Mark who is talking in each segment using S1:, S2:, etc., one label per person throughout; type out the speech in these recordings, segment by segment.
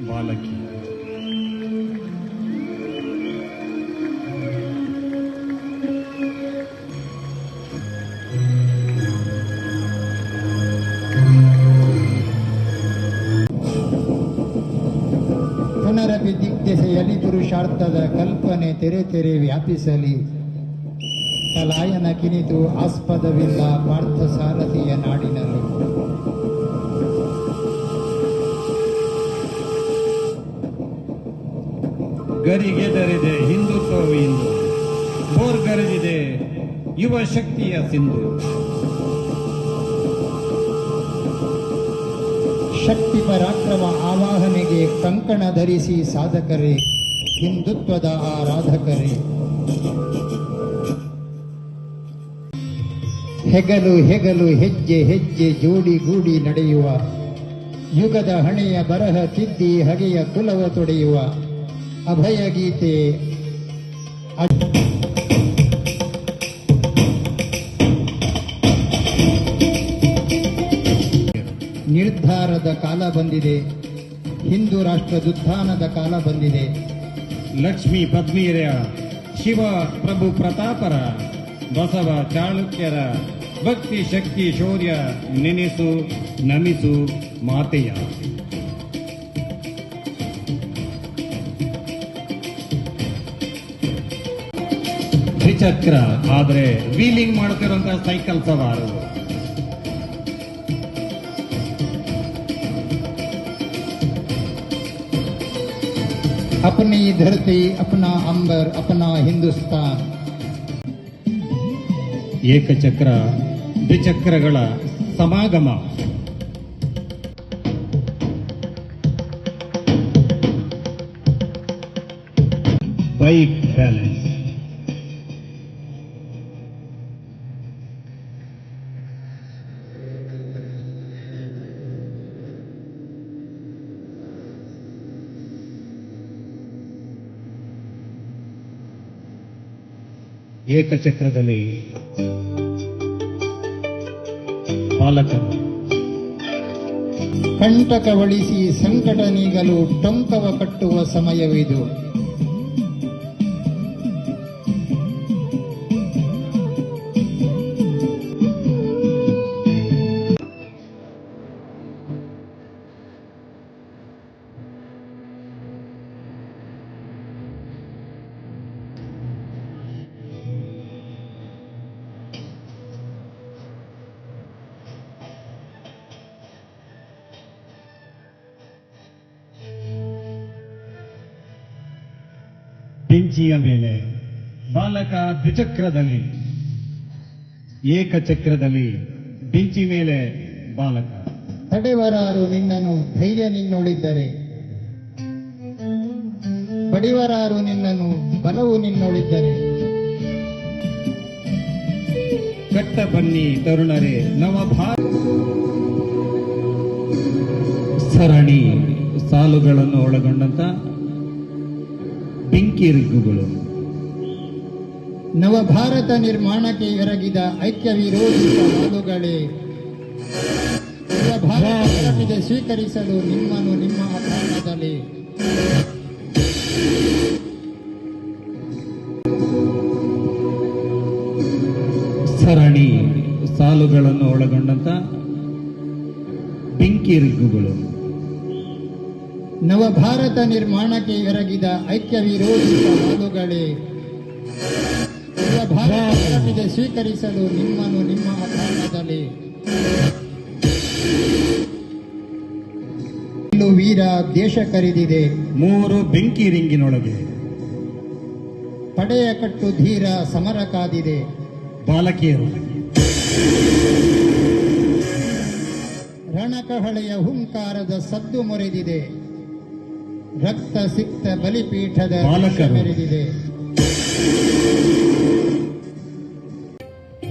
S1: ಬಾಲಕಿ.
S2: ಪುನರಪಿ ದಿಗ್ದೆಸೆಯಲಿ ಪುರುಷಾರ್ಥದ ಕಲ್ಪನೆ ತೆರೆ ತೆರೆ ವ್ಯಾಪಿಸಲಿ. ಪಲಾಯನ ಕಿನಿತು ಆಸ್ಪದವಿಲ್ಲ ಪಾರ್ಥ ಸಾರಥಿಯ ನಾಡಿನಲ್ಲಿ.
S1: ಗರಿಗೆದರಿದೆ ಹಿಂದುತ್ವವು ಇಂದು, ಬೋರ್ಗರೆದಿದೆ ಯುವ ಶಕ್ತಿಯ ಸಿಂಧು.
S2: ಶಕ್ತಿ ಪರಾಕ್ರಮ ಆವಾಹನೆಗೆ ಕಂಕಣ ಧರಿಸಿ ಸಾಧಕರೇ, ಹಿಂದುತ್ವದ ಆರಾಧಕರೇ. ಹೆಗಲು ಹೆಗಲು ಹೆಜ್ಜೆ ಹೆಜ್ಜೆ ಜೋಡಿ ಗೂಡಿ ನಡೆಯುವ, ಯುಗದ ಹಣೆಯ ಬರಹ ತಿದ್ದಿ ಹಗೆಯ ಕುಲವ ತೊಡೆಯುವ ಅಭಯ ಗೀತೆ. ನಿರ್ಧಾರದ ಕಾಲ ಬಂದಿದೆ, ಹಿಂದೂ ರಾಷ್ಟ್ರದುತ್ಥಾನದ ಕಾಲ ಬಂದಿದೆ.
S1: ಲಕ್ಷ್ಮೀ ಪದ್ಮೀರ, ಶಿವ ಪ್ರಭು ಪ್ರತಾಪರ, ಬಸವ ಚಾಳುಕ್ಯರ ಭಕ್ತಿ ಶಕ್ತಿ ಶೌರ್ಯ ನೆನೆಸು ನಮಿಸು ಮಾತೆಯ. ದ್ವಿಚಕ್ರ ಆದ್ರೆ ವೀಲಿಂಗ್ ಮಾಡುತ್ತಿರುವಂತಹ ಸೈಕಲ್ ಸವಾರು.
S2: अपनी धरती अपना अंबर अपना हिंदुस्तान.
S1: ಏಕಚಕ್ರ ದ್ವಿಚಕ್ರಗಳ ಸಮಾಗಮ. Bike balance. ಏಕಚಕ್ರದಲ್ಲಿ ಬಾಲಕರು.
S2: ಕಂಟಕವಳಿಸಿ ಸಂಕಟ ನೀಗಲು ಟೊಂಕವ ಕಟ್ಟುವ ಸಮಯವಿದು.
S1: ಬೆಂಚಿಯ ಮೇಲೆ ಬಾಲಕ ದ್ವಿಚಕ್ರದಲ್ಲಿ, ಏಕಚಕ್ರದಲ್ಲಿ ಬೆಂಚಿ ಮೇಲೆ ಬಾಲಕ.
S2: ತಡೆವರಾರು ನಿನ್ನನು ಧೈರ್ಯ ನಿನ್ನೊಳಿದ್ದರೆ, ಬಡಿವರಾರು ನಿನ್ನನು ಬಲವು ನಿನ್ನೊಳಿದ್ದರೆ.
S1: ಕಟ್ಟ ಬನ್ನಿ ತರುಣರೇ ನವಭಾರತ. ಸರಣಿ ಸಾಲುಗಳನ್ನು ಒಳಗೊಂಡಂತ ಬೆಂಕಿ ರಿಗ್ಗುಗಳು.
S2: ನವಭಾರತ ನಿರ್ಮಾಣಕ್ಕೆ ಎರಗಿದ ಐಕ್ಯ ವಿರೋಧಿ ಸವಾಲುಗಳೇ, ನವಭಾರತ ಸ್ವೀಕರಿಸಲು ನಿಮ್ಮನ್ನು ನಿಮ್ಮ ಅಪಾನದಲ್ಲಿ.
S1: ಸರಣಿ ಸಾಲುಗಳನ್ನು ಒಳಗೊಂಡಂತ ಬೆಂಕಿ ರಿಗ್ಗುಗಳು.
S2: ನವಭಾರತ ನಿರ್ಮಾಣಕ್ಕೆ ಎರಗಿದ ಐಕ್ಯ ವಿರೋಧಿ ಸವಾಲುಗಳೇ, ನವಭಾರತ ಸ್ವೀಕರಿಸಲು ನಿಮ್ಮನ್ನು ನಿಮ್ಮ ಅಪಾನದಲ್ಲಿ. ವೀರ ದೇಶ ಕರೆದಿದೆ,
S1: ಮೂರು ಬೆಂಕಿ ರಿಂಗಿನೊಳಗೆ
S2: ಪಡೆಯ ಕಟ್ಟು ಧೀರ ಸಮರ ಕಾದಿದೆ.
S1: ಬಾಲಕಿಯರು
S2: ರಣಕಹಳೆಯ ಹುಂಕಾರದ ಸದ್ದು ಮೊರೆದಿದೆ, ರಕ್ತ ಸಿಕ್ತ ಬಲಿಪೀಠದ
S1: ಬಾಲಕರು
S2: ಮೆರೆದಿದೆ.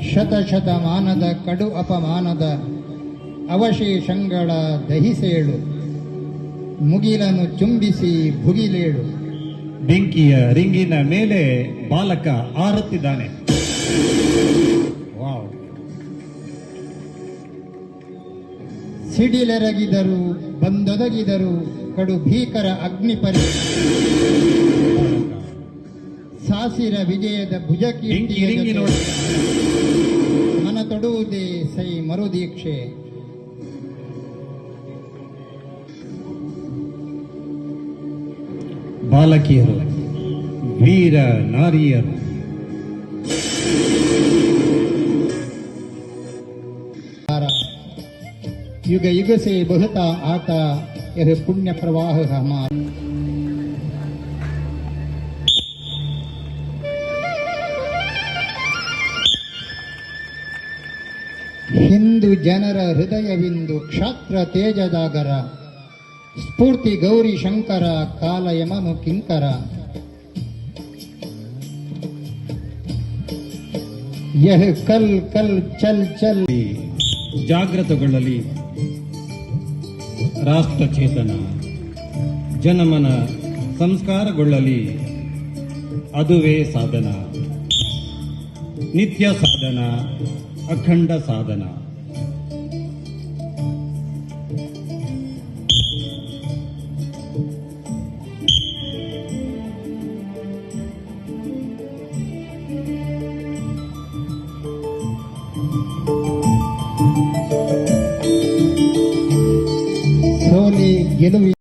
S2: ಶತಶತಮಾನದ ಕಡು ಅಪಮಾನದ ಅವಶೇಷಗಳ ದಹಿಸೇಳು, ಮುಗಿಲನ್ನು ಚುಂಬಿಸಿ ಭುಗಿಲೇಳು.
S1: ಬೆಂಕಿಯ ರಿಂಗಿನ ಮೇಲೆ ಬಾಲಕ ಆರುತ್ತಿದ್ದಾನೆ. ವಾವ್.
S2: ಸಿಡಿಲೆರಗಿದರು ಬಂದೊದಗಿದರು ಕಡು ಭೀಕರ ಅಗ್ನಿ ಸಾಸಿರ ವಿಜಯದ
S1: ರಿಂಗಿ ರಿಂಗಿ
S2: ಭುಜಕೀರ್ತಿಯ
S1: ನೋಡಿ
S2: ಮನ ತೊಡುವುದೇ ಸೈ ಮರುದೀಕ್ಷೆ.
S1: ಬಾಲಕಿಯರು ವೀರ ನಾರಿಯರು
S2: युग युग से बहता आता यह पुण्य प्रवाह हमारा. ಹಿಂದೂ ಜನರ ಹೃದಯವಿಂದು ಕ್ಷಾತ್ರ ತೇಜದಾಗರ, ಸ್ಫೂರ್ತಿ ಗೌರಿ ಶಂಕರ ಕಾಲ ಯಮನು ಕಿಂಕರ. ಯಹ ಕಲ್ ಕಲ್ ಚಲ್ ಚಲ್
S1: ಜಾಗೃತಗೊಳ್ಳಲಿ ರಾಷ್ಟ್ರ ಚೇತನ, ಜನಮನ ಸಂಸ್ಕಾರಗೊಳ್ಳಲಿ, ಅದುವೇ ಸಾಧನ, ನಿತ್ಯ ಸಾಧನ, ಅಖಂಡ ಸಾಧನ.
S2: ಸೋಲಿ ಗೆಲುವಿ